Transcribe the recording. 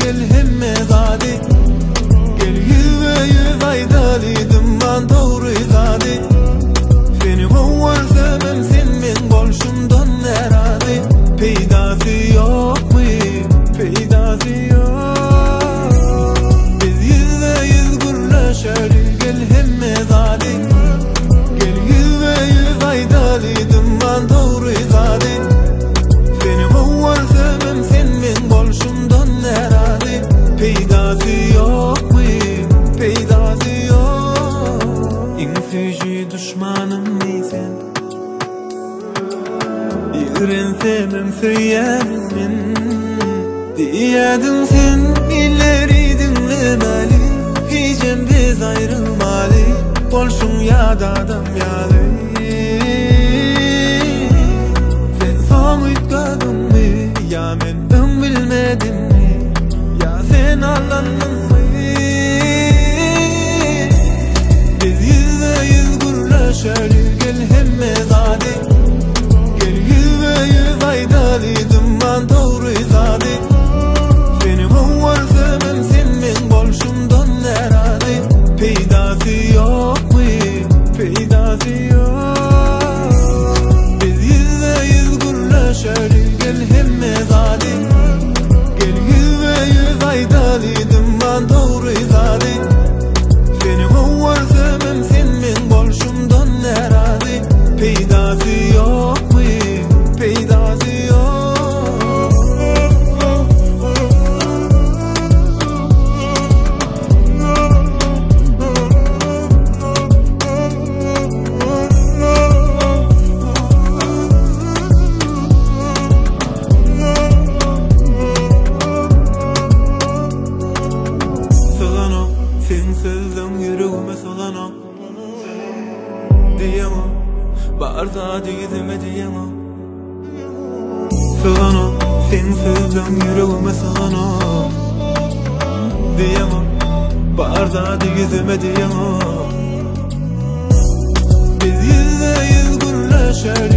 gel hemme zadi. Gel yüz ve yüz aydalıydım ben doğru zadi. Seni kovarsam sen men bolşumdan neradi. Peydası yok mu? Peydası yok. Biz yüz ve yüz gurlaşar gel hemme zadi. Gel yüz ve yüz aydalıydım ben doğru zadi. Seni kovarsam sen men bolşumdan neradi. Peydası yok mu? Peydası yok. En feci düşmanım neysen, İğrensem söylerim diyedin sen, illeri dinlemeli. Hicem biz ayrılmalı, bolşun ya da adam yalı. Sen son ütgadın mı, ya men bilmedim mi, ya sen allandın mı? Biz yüz ve yüz gurlaşar gel hemme zadi. Gel yüz ve yüz aydalıydım ben doğru zadi. Seni kovarsam sen men bolşumdan neradi. Peydası yok mu? Peydası yok. Biz yüz ve yüz gurlaşar gel hemme zadi. Gel yüz ve yüz aydalıydım ben doğru zadi. Seni kovarsam sen men bolşumdan neradi. Peydası yok mu? Peydası yok. Solano, sen sözden yüreğime solano. Diyemem, bağırsa dizime diyemem. Solano, sen sözden yüreğime solano. Diyemem, bağırsa dizime diyemem. Biz yüz ve yüz gurlaşar